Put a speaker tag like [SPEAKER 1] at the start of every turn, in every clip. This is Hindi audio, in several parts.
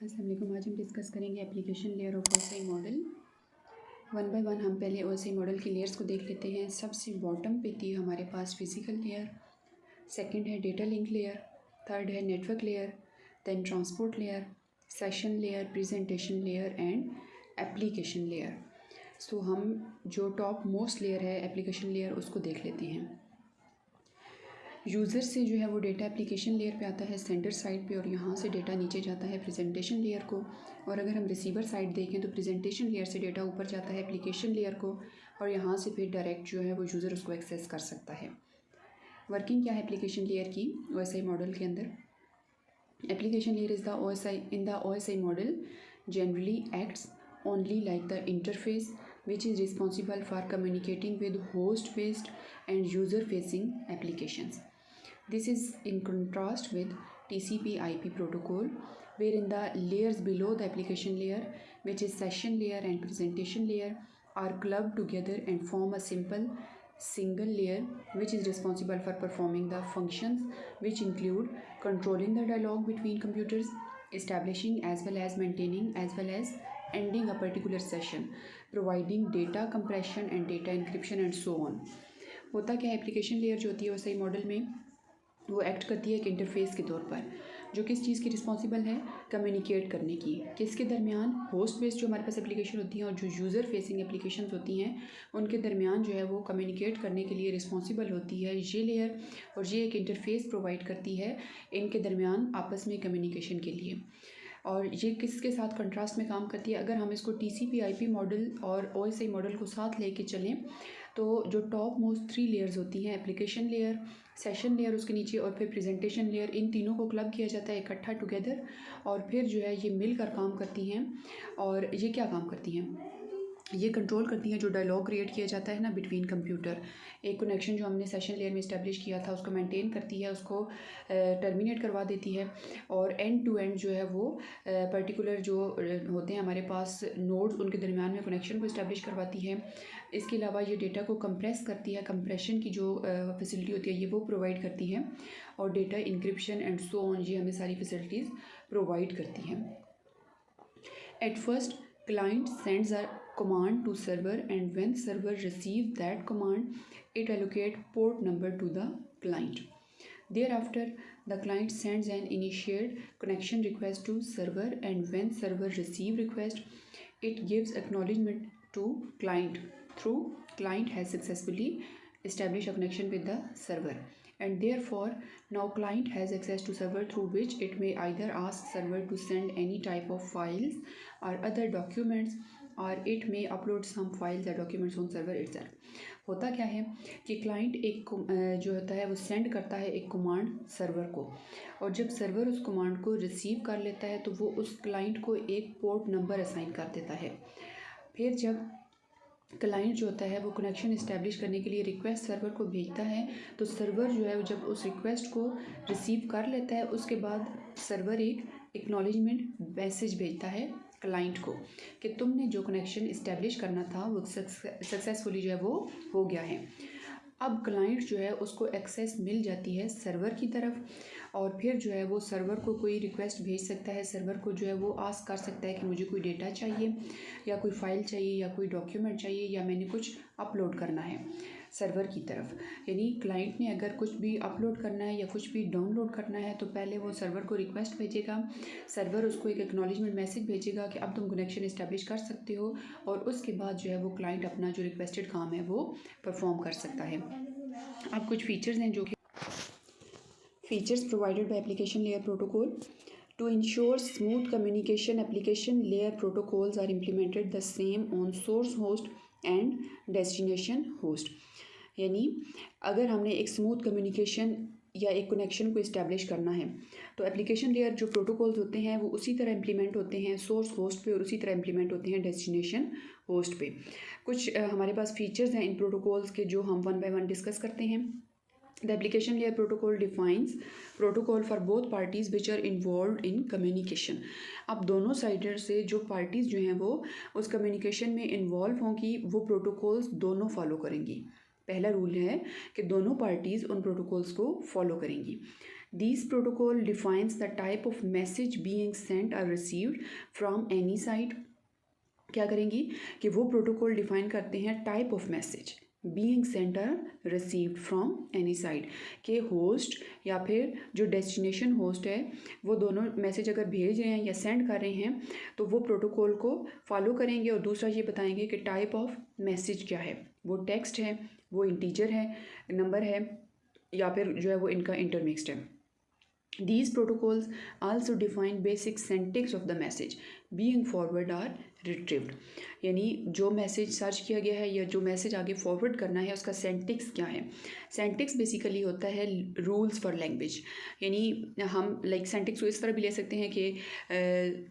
[SPEAKER 1] अस्सलाम वालेकुम। आज हम डिस्कस करेंगे application layer of OSI model. One by one हम पहले ओएसआई मॉडल की लेयर्स को देख लेते हैं। सबसे बॉटम पे थी हमारे पास फिजिकल लेयर, सेकंड है डेटा लिंक लेयर, थर्ड है network layer, then transport layer, session layer, presentation layer and application layer. So हम जो टॉप मोस्ट लेयर है एप्लीकेशन लेयर उसको देख लेते हैं। यूज़र से जो है वो डेटा एप्लीकेशन लेयर पे आता है सेंडर साइड पे, और यहाँ से डेटा नीचे जाता है प्रेजेंटेशन लेयर को। और अगर हम रिसीवर साइड देखें तो प्रेजेंटेशन लेयर से डेटा ऊपर जाता है एप्लीकेशन लेयर को, और यहाँ से फिर डायरेक्ट जो है वो यूज़र उसको एक्सेस कर सकता है। वर्किंग क्या है एप्लीकेशन लेयर की ओएसआई मॉडल के अंदर? Application layer is the OSI in the OSI model generally acts only like the interface which is responsible for communicating with host-based and user-facing applications. This is in contrast with TCP/IP protocol, wherein the layers below the application layer, which is session layer and presentation layer, are clubbed together and form a simple single layer which is responsible for performing the functions which include controlling the dialogue between computers, establishing as well as maintaining as well as ending a particular session, providing data compression and data encryption and so on. होता क्या है एप्लीकेशन लेयर जो होती है वैसे ही मॉडल में वो एक्ट करती है एक इंटरफेस के तौर पर, जो किस चीज़ की रिस्पॉन्सिबल है, कम्युनिकेट करने की। किसके दरमियान? होस्ट बेस्ड जो हमारे पास एप्लीकेशन होती हैं और जो यूज़र फेसिंग एप्लीकेशन होती हैं उनके दरमियान जो है वो कम्युनिकेट करने के लिए रिस्पॉन्सिबल होती है ये लेयर, और ये एक इंटरफेस प्रोवाइड करती है इनके दरमियान आपस में कम्युनिकेशन के लिए। और ये किसके साथ कंट्रास्ट में काम करती है? अगर हम इसको TCP/IP मॉडल और OSI मॉडल को साथ लेके चलें तो जो टॉप मोस्ट 3 लेयर्स होती हैं, एप्लीकेशन लेयर, सेशन लेयर उसके नीचे और फिर प्रेजेंटेशन लेयर, इन तीनों को क्लब किया जाता है इकट्ठा टुगेदर, और फिर जो है ये मिलकर काम करती हैं। और ये क्या काम करती हैं? ये कंट्रोल करती हैं जो डायलॉग क्रिएट किया जाता है ना बिटवीन कंप्यूटर। एक कनेक्शन जो हमने सेशन लेयर में इस्टेब्लिश किया था उसको मेंटेन करती है, उसको टर्मिनेट करवा देती है, और एंड टू एंड जो है वो पर्टिकुलर जो होते हैं हमारे पास नोड्स उनके दरमियान में कनेक्शन को इस्टेब्लिश करवाती है। इसके अलावा ये डेटा को कंप्रेस करती है, कंप्रेशन की जो फैसिलिटी होती है ये वो प्रोवाइड करती है, और data encryption and so on ये हमें सारी फैसिलिटीज़ प्रोवाइड करती हैं। At first client sends a command to server, and when server receives that command it allocates port number to the client. Thereafter the client sends an initiate connection request to server, and when server receive request it gives acknowledgement to client through client has successfully established a connection with the server, and therefore now client has access to server through which it may either ask server to send any type of files or other documents, or it may upload some files or documents on server itself. होता क्या है कि क्लाइंट एक जो होता है वो सेंड करता है एक कमांड सर्वर को, और जब सर्वर उस कमांड को रिसीव कर लेता है तो वो उस क्लाइंट को एक पोर्ट नंबर असाइन कर देता है। फिर जब क्लाइंट जो होता है वो कनेक्शन इस्टेब्लिश करने के लिए रिक्वेस्ट सर्वर को भेजता है, तो सर्वर जो है जब उस रिक्वेस्ट को रिसीव कर लेता है उसके बाद सर्वर एक एक्नॉलेजमेंट मैसेज भेजता है क्लाइंट को कि तुमने जो कनेक्शन इस्टेब्लिश करना था वो सक्सेसफुली जो है वो हो गया है। अब क्लाइंट जो है उसको एक्सेस मिल जाती है सर्वर की तरफ, और फिर जो है वो सर्वर को कोई रिक्वेस्ट भेज सकता है, सर्वर को जो है वो आस्क कर सकता है कि मुझे कोई डेटा चाहिए या कोई फ़ाइल चाहिए या कोई डॉक्यूमेंट चाहिए या मैंने कुछ अपलोड करना है सर्वर की तरफ। यानी क्लाइंट ने अगर कुछ भी अपलोड करना है या कुछ भी डाउनलोड करना है तो पहले वो सर्वर को रिक्वेस्ट भेजेगा, सर्वर उसको एक एक्नॉलेजमेंट मैसेज भेजेगा कि अब तुम कनेक्शन इस्टेब्लिश कर सकते हो, और उसके बाद जो है वो क्लाइंट अपना जो रिक्वेस्टेड काम है वो परफॉर्म कर सकता है। अब कुछ फीचर्स हैं जो कि features provided by application layer protocol. To ensure smooth communication, application layer protocols are implemented the same on source host and destination host. यानी अगर हमने एक स्मूथ कम्युनिकेशन या एक कनेक्शन को इस्टेब्लिश करना है तो एप्लीकेशन लेयर जो प्रोटोकॉल्स होते हैं वो उसी तरह इम्प्लीमेंट होते हैं सोर्स होस्ट पे, और उसी तरह इम्प्लीमेंट होते हैं डेस्टिनेशन होस्ट पे। कुछ हमारे पास फीचर्स हैं इन प्रोटोकॉल्स के जो हम वन बाय वन डिस्कस करते हैं। The application layer protocol defines protocol for both parties which are involved in communication. अब दोनों साइडर से जो पार्टीज़ जो हैं वो उस कम्युनिकेशन में इन्वॉल्व होंगी वो प्रोटोकॉल्स दोनों फॉलो करेंगी। पहला रूल है कि दोनों पार्टीज़ उन प्रोटोकॉल्स को फॉलो करेंगी। These protocol defines the type of message being sent or received from any side. क्या करेंगी कि वो प्रोटोकॉल डिफाइन करते हैं type of message being Saint और रिसीव्ड फ्रॉम एनी साइड, के होस्ट या फिर जो डेस्टिनेशन होस्ट है वो दोनों मैसेज अगर भेज रहे हैं या सेंड कर रहे हैं तो वो प्रोटोकॉल को फॉलो करेंगे। और दूसरा ये बताएंगे कि टाइप ऑफ मैसेज क्या है, वो टेक्स्ट है, वो इंटीजर है, नंबर है, या फिर जो है वो इनका इंटरमिक्स्ड है। These protocols also define basic syntax of the message being forward or retrieved, यानी जो मैसेज सर्च किया गया है या जो मैसेज आगे फॉरवर्ड करना है उसका सेंटिक्स क्या है। सेंटिक्स बेसिकली होता है रूल्स फॉर लैंग्वेज, यानी हम लाइक सेंटिक्स को इस तरह भी ले सकते हैं कि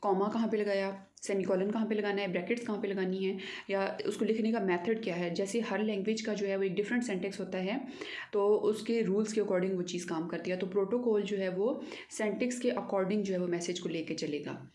[SPEAKER 1] कॉमा कहाँ पे लगाया, सेमीकोलन कहाँ पे लगाना है, ब्रैकेट्स कहाँ पे लगानी है, या उसको लिखने का मेथड क्या है। जैसे हर लैंग्वेज का जो है वो एक डिफरेंट सेंटेक्स होता है तो उसके रूल्स के अकॉर्डिंग वो चीज़ काम करती है। तो प्रोटोकॉल जो है वो सेंटेक्स के अकॉर्डिंग जो है वो मैसेज को लेके चलेगा।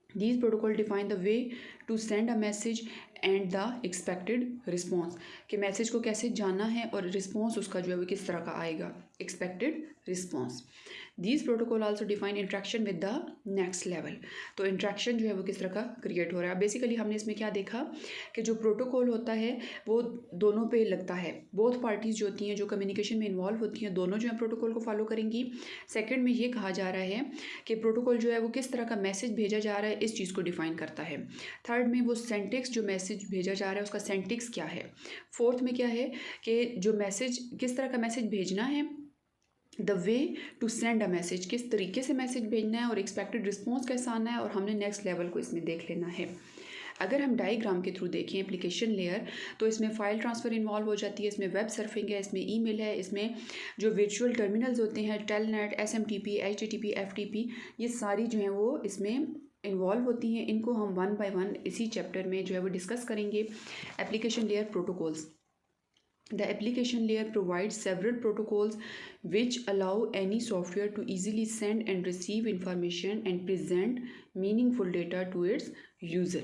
[SPEAKER 1] These protocol define the way to send a message and the expected response, कि मैसेज को कैसे जाना है और रिस्पॉन्स उसका जो है वो किस तरह का आएगा, expected response. These protocol also define interaction with the next level, तो इंट्रैक्शन जो है वो किस तरह का क्रिएट हो रहा है। बेसिकली हमने इसमें क्या देखा कि जो प्रोटोकॉल होता है वो दोनों पे लगता है, बोथ पार्टीज़ जो होती हैं जो कम्युनिकेशन में इन्वॉल्व होती हैं दोनों जो है प्रोटोकॉल को फॉलो करेंगी। सेकंड में ये कहा जा रहा है कि प्रोटोकॉल जो है वो किस तरह का मैसेज भेजा जा रहा है इस चीज़ को डिफाइन करता है। थर्ड में वो सेंटेक्स जो मैसेज भेजा जा रहा है उसका सेंटेक्स क्या है। फोर्थ में क्या है कि जो मैसेज किस तरह का मैसेज भेजना है, the way to send a message, किस तरीके से मैसेज भेजना है और एक्सपेक्टेड रिस्पॉन्स कैसा आना है, और हमने नेक्स्ट लेवल को इसमें देख लेना है। अगर हम डायग्राम के थ्रू देखें एप्लीकेशन लेयर तो इसमें फ़ाइल ट्रांसफ़र इन्वॉल्व हो जाती है, इसमें वेब सर्फिंग है, इसमें ईमेल है, इसमें जो वर्चुअल टर्मिनल्स होते हैं टेलनेट, एसएमटीपी, एचटीटीपी, एफटीपी, ये सारी जो हैं वो इसमें इन्वॉल्व होती हैं। इनको हम वन बाय वन इसी चैप्टर में जो है वो डिस्कस करेंगे। Application layer protocols, the application layer provides several protocols which allow any software to easily send and receive information and present meaningful data to its user।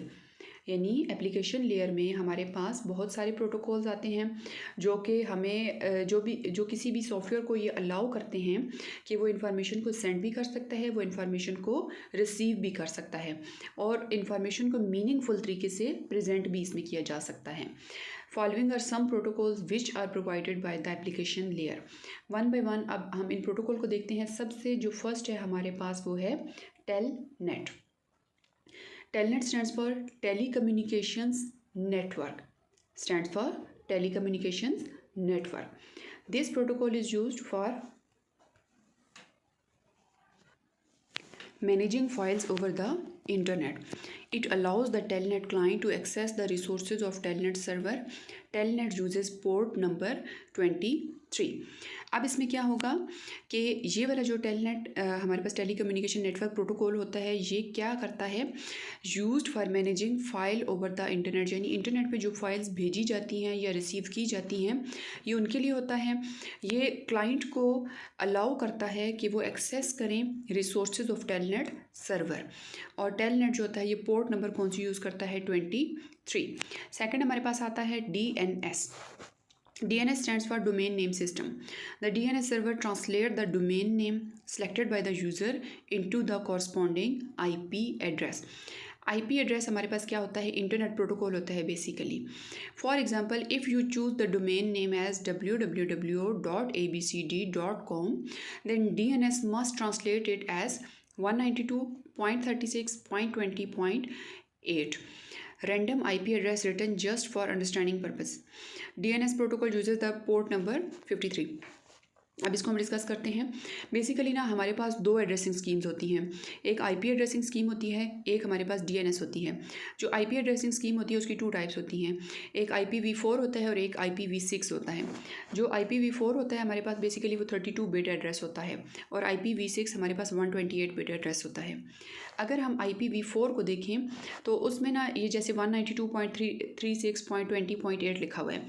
[SPEAKER 1] यानी एप्लीकेशन लेयर में हमारे पास बहुत सारे प्रोटोकॉल्स आते हैं जो कि हमें जो किसी भी सॉफ्टवेयर को ये अलाउ करते हैं कि वो इन्फॉर्मेशन को सेंड भी कर सकता है, वो इन्फॉर्मेशन को रिसीव भी कर सकता है और इन्फॉर्मेशन को मीनिंगफुल तरीके से प्रेजेंट भी इसमें किया जा सकता है। Following are some protocols which are provided by the application layer. One by one अब हम इन प्रोटोकॉल को देखते हैं। सबसे जो फर्स्ट है हमारे पास वो है telnet. Telnet stands for telecommunications network, stands for telecommunications network. This protocol is used for managing files over the internet. It allows the telnet client to access the resources of telnet server. Telnet uses port number 23। अब इसमें क्या होगा कि ये वाला जो टेलनेट हमारे पास टेलीकम्युनिकेशन नेटवर्क प्रोटोकॉल होता है ये क्या करता है, used for managing file over the internet, यानी इंटरनेट पे जो फाइल्स भेजी जाती हैं या रिसीव की जाती हैं ये उनके लिए होता है। ये क्लाइंट को अलाउ करता है कि वो एक्सेस करें रिसोर्सेज ऑफ टेलनेट सर्वर। और टेलनेट जो होता है ये पोर्ट नंबर कौन सी यूज़ करता है, 23। सेकंड हमारे पास आता है DNS। DNS stands for domain name system. The DNS server translates the domain name selected by the user into the corresponding IP address. IP address हमारे पास क्या होता है, इंटरनेट प्रोटोकॉल होता है basically. For example if you choose the domain name as www.abcd.com then DNS must translate it as 192.36.20.8 random IP address written just for understanding purpose. DNS protocol uses the port number 53। अब इसको हम डिस्कस करते हैं। बेसिकली ना हमारे पास दो एड्रेसिंग स्कीम्स होती हैं, एक आईपी एड्रेसिंग स्कीम होती है, एक हमारे पास डीएनएस होती है। जो आईपी एड्रेसिंग स्कीम होती है उसकी टू टाइप्स होती हैं, एक IPv4 होता है और एक IPv6 होता है। जो IPv4 होता है हमारे पास बेसिकली वो 32 बिट एड्रेस होता है और IPv6 हमारे पास 128 बिट एड्रेस होता है। अगर हम IPv4 को देखें तो उसमें ना ये जैसे 192.36.20.8 लिखा हुआ है,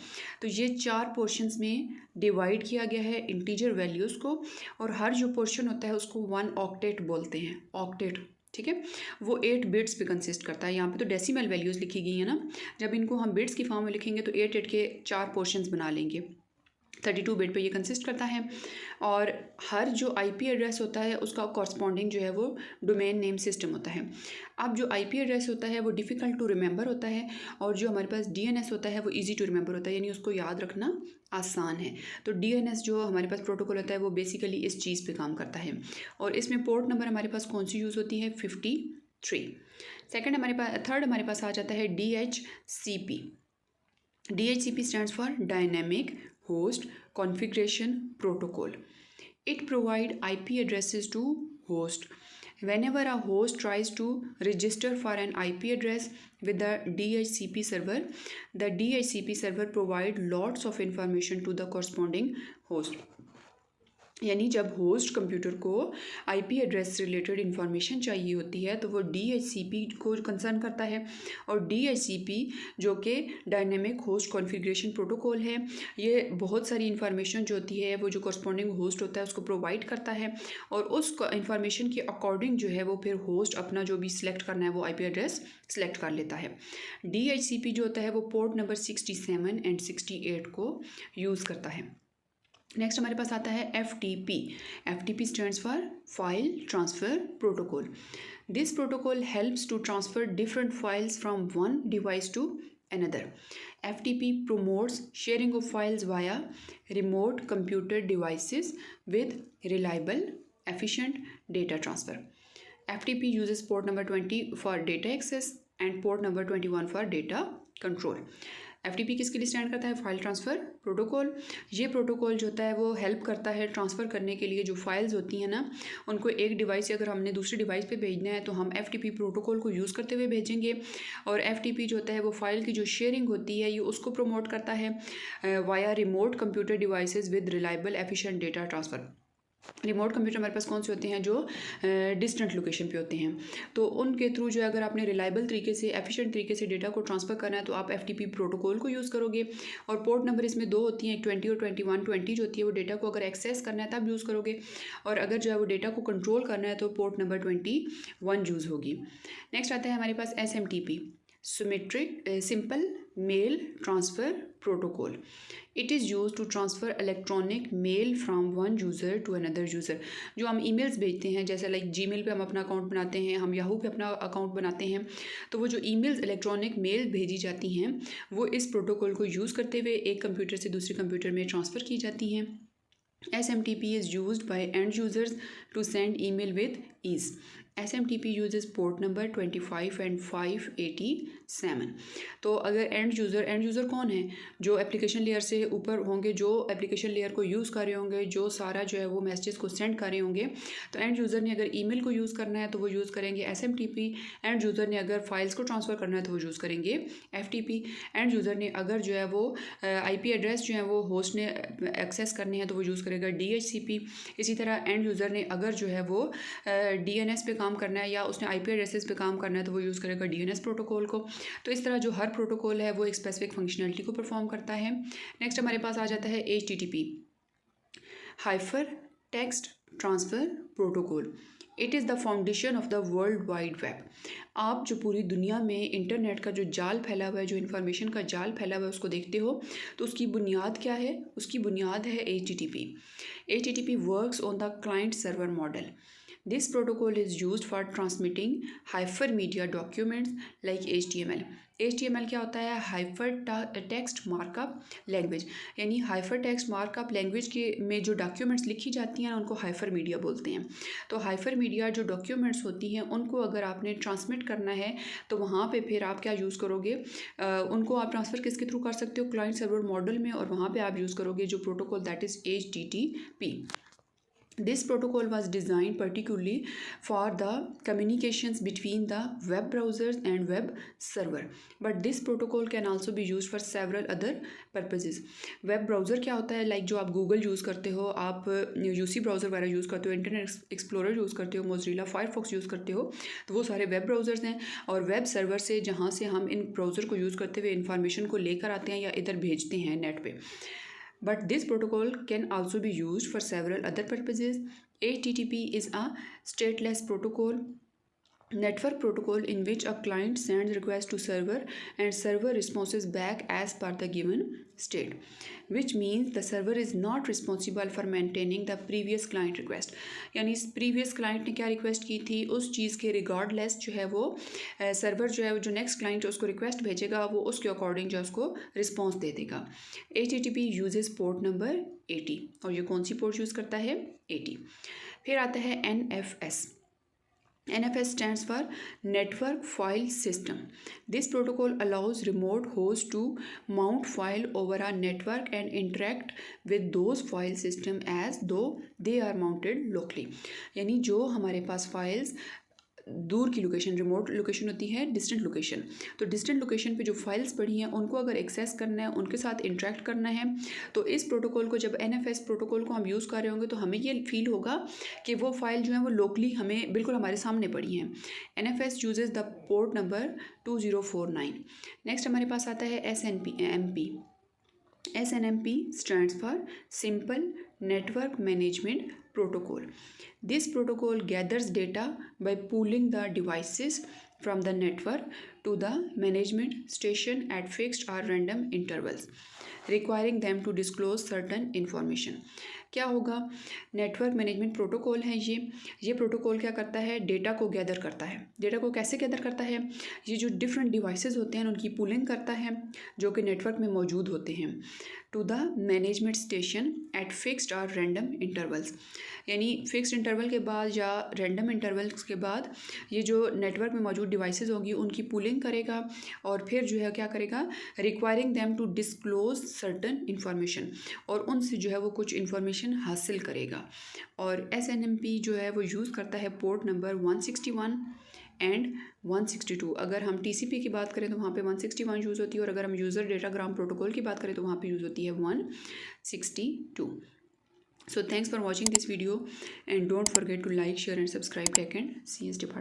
[SPEAKER 1] तो ये 4 पोर्शंस में डिवाइड किया गया है इंटीजर वैल्यूज़ को, और हर जो पोर्शन होता है उसको 1 ऑक्टेट बोलते हैं, ऑक्टेट, ठीक है। वो 8 बिट्स पे कंसिस्ट करता है। यहाँ पे तो डेसिमल वैल्यूज़ लिखी गई है ना, जब इनको हम बिट्स की फॉर्म में लिखेंगे तो 8 के 4 पोर्शंस बना लेंगे। 32 बिट पे ये कंसिस्ट करता है। और हर जो आईपी एड्रेस होता है उसका कॉरस्पॉन्डिंग जो है वो डोमेन नेम सिस्टम होता है। अब जो आईपी एड्रेस होता है वो डिफ़िकल्ट टू रिमेंबर होता है, और जो हमारे पास डीएनएस होता है वो इजी टू रिमेंबर होता है, यानी उसको याद रखना आसान है। तो डीएनएस जो हमारे पास प्रोटोकॉल होता है वो बेसिकली इस चीज़ पे काम करता है। और इसमें पोर्ट नंबर हमारे पास कौन सी यूज़ होती है? 53। सेकेंड हमारे पास, थर्ड हमारे पास आ जाता है DHCP। DHCP stands for Dynamic Host Configuration Protocol. It provides IP addresses to host. Whenever a host tries to register for an IP address with the DHCP server, the DHCP server provides lots of information to the corresponding host. यानी जब होस्ट कंप्यूटर को आईपी एड्रेस से रिलेटेड इन्फॉर्मेशन चाहिए होती है तो वो डीएचसीपी को कंसर्न करता है। और डीएचसीपी जो कि डायनेमिक होस्ट कॉन्फ़िगरेशन प्रोटोकॉल है, ये बहुत सारी इन्फॉर्मेशन जो होती है वो जो कॉरस्पॉन्डिंग होस्ट होता है उसको प्रोवाइड करता है, और उस इन्फॉर्मेशन के अकॉर्डिंग जो है वो फिर होस्ट अपना जो भी सिलेक्ट करना है वो आईपी एड्रेस सिलेक्ट कर लेता है। डीएचसीपी जो होता है वो पोर्ट नंबर 67 एंड 68 को यूज़ करता है। नेक्स्ट हमारे पास आता है FTP। FTP stands for file transfer protocol. This protocol helps to transfer different files from one device to another. FTP promotes sharing of files via remote computer devices with reliable, efficient data transfer. FTP uses port number 20 for data access and port number 21 for data control. FTP किसके लिए स्टैंड करता है? File transfer protocol. ये प्रोटोकॉल जो होता है वो हेल्प करता है ट्रांसफ़र करने के लिए। जो फाइल्स होती हैं ना उनको एक डिवाइस से अगर हमने दूसरी डिवाइस पे भेजना है तो हम FTP प्रोटोकॉल को यूज़ करते हुए भेजेंगे। और FTP जो होता है वो फाइल की जो शेयरिंग होती है ये उसको प्रमोट करता है via remote computer devices with reliable efficient data transfer. Remote computer हमारे पास कौन से होते हैं? जो डिस्टेंट लोकेशन पे होते हैं, तो उनके थ्रू जो है अगर आपने रिलायबल तरीके से एफिशिएंट तरीके से डेटा को ट्रांसफ़र करना है तो आप FTP प्रोटोकॉल को यूज़ करोगे। और पोर्ट नंबर इसमें दो होती हैं, 20 और 21। 20 जो होती है वो डेटा को अगर एक्सेस करना है तब यूज़ करोगे, और अगर जो है वो डेटा को कंट्रोल करना है तो पोर्ट नंबर 21 यूज़ होगी। नेक्स्ट आता है हमारे पास SMTP, simple mail transfer protocol. It is use to transfer electronic mail from one user to another user. जो हम ईमेल्स भेजते हैं, जैसे लाइक जीमेल पे हम अपना अकाउंट बनाते हैं, हम याहू पे अपना अकाउंट बनाते हैं, तो वो जो ईमेल्स इलेक्ट्रॉनिक मेल भेजी जाती हैं वो इस प्रोटोकॉल को यूज़ करते हुए एक कंप्यूटर से दूसरे कंप्यूटर में ट्रांसफ़र की जाती हैं। SMTP is used by end users to send email with ease. SMTP uses port number 25 and 587. तो अगर एंड यूज़र कौन है? जो एप्लीकेशन लेयर से ऊपर होंगे, जो एप्लीकेशन लेयर को यूज़ कर रहे होंगे, जो सारा जो है वो मैसेजेस को सेंड कर रहे होंगे। तो एंड यूज़र ने अगर ईमेल को यूज़ करना है तो वो यूज़ करेंगे SMTP। एंड यूज़र ने अगर फाइल्स को ट्रांसफ़र करना है तो वो यूज़ करेंगे FTP। एंड यूज़र ने अगर जो है वो IP एड्रेस जो है वो होस्ट ने एक्सेस करने हैं तो वो यूज़ करेगा DHCP। इसी तरह एंड यूज़र ने अगर जो है वो DNS पे काम करना है या उसने IP एड्रेसेस पे काम करना है तो वो यूज़ करेगा DNS प्रोटोकॉल को। तो इस तरह जो हर प्रोटोकॉल है वो एक स्पेसिफिक फंक्शनलिटी को परफॉर्म करता है। नेक्स्ट हमारे पास आ जाता है HTTP, hyper text transfer protocol. It is the foundation of the world wide web. आप जो पूरी दुनिया में इंटरनेट का जो जाल फैला हुआ है, जो इन्फॉर्मेशन का जाल फैला हुआ है उसको देखते हो तो उसकी बुनियाद क्या है? उसकी बुनियाद है HTTP। HTTP works on the client server model. This protocol is used for transmitting hypermedia documents like HTML. HTML क्या होता है? Hyper text markup language. यानी हाइपर टेक्स्ट मार्कअप लैंग्वेज के में जो डॉक्यूमेंट्स लिखी जाती हैं उनको हाइपर मीडिया बोलते हैं। तो हाइपर मीडिया जो डॉक्यूमेंट्स होती हैं उनको अगर आपने ट्रांसमिट करना है तो वहाँ पे फिर आप क्या यूज़ करोगे? उनको आप ट्रांसफ़र किसके थ्रू कर सकते हो? क्लाइंट सर्वर मॉडल में, और वहाँ पे आप यूज़ करोगे जो protocol that is HTTP. This protocol was designed particularly for the communications between the web browsers and web server, but this protocol can also be used for several other purposes. Web browser क्या होता है? लाइक जो आप गूगल यूज़ करते हो, आप UC ब्राउज़र वगैरह यूज़ करते हो, इंटरनेट एक्सप्लोरर यूज़ करते हो, मोज़िला फायरफॉक्स यूज़ करते हो, तो वो सारे वेब ब्राउज़र्स हैं। और वेब सर्वर से जहाँ से हम इन ब्राउज़र को यूज़ करते हुए इन्फॉर्मेशन को लेकर आते हैं या इधर भेजते हैं नेट पे। But this protocol can also be used for several other purposes. HTTP is a stateless protocol. network protocol in which a client sends request to server and server responses back as per the given state, which means the server is not responsible for maintaining the previous client request. यानी इस previous client ने क्या request की थी, उस चीज़ के regardless जो है वो server जो है जो next client उसको request भेजेगा वो उसके according जो उसको response दे देगा. HTTP uses port number 80 और ये कौन सी port यूज़ करता है, 80. फिर आता है NFS. NFS stands for Network File System. This protocol allows remote hosts to mount file over a network and interact with those file system as though they are mounted locally. यानी जो हमारे पास files दूर की लोकेशन, रिमोट लोकेशन होती है, डिस्टेंट लोकेशन, तो डिस्टेंट लोकेशन पे जो फाइल्स पड़ी हैं उनको अगर एक्सेस करना है, उनके साथ इंटरेक्ट करना है, तो इस प्रोटोकॉल को जब NFS प्रोटोकॉल को हम यूज़ कर रहे होंगे तो हमें ये फील होगा कि वो फाइल जो है वो लोकली हमें बिल्कुल हमारे सामने पड़ी हैं. NFS uses the port number 2049. Next हमारे पास आता है SNMP. SNMP stands for Simple Network Management Protocol. This protocol gathers data by pooling the devices from the network to the management station at fixed or random intervals, requiring them to disclose certain information. क्या होगा, नेटवर्क मैनेजमेंट प्रोटोकॉल है ये प्रोटोकॉल क्या करता है, डेटा को गैदर करता है. डेटा को कैसे गैदर करता है, ये जो डिफरेंट डिवाइसेस होते हैं उनकी पूलिंग करता है जो कि नेटवर्क में मौजूद होते हैं, to the management station at fixed और रैंडम इंटरवल्स. यानी फिक्स्ड इंटरवल के बाद या रैंडम इंटरवल्स के बाद ये जो नेटवर्क में मौजूद डिवाइसेस होंगी उनकी पूलिंग करेगा और फिर जो है क्या करेगा, requiring them to disclose certain information, और उनसे जो है वो कुछ इन्फॉर्मेशन हासिल करेगा. और SNMP जो है वो यूज़ करता है पोर्ट नंबर 161 एंड 162. अगर हम TCP की बात करें तो वहाँ पे 161 यूज़ होती है, और अगर हम यूज़र डेटाग्राम प्रोटोकॉल की बात करें तो वहाँ पे यूज़ होती है 162. So thanks for watching this video and don't forget to like, share and subscribe Tech and CS Department.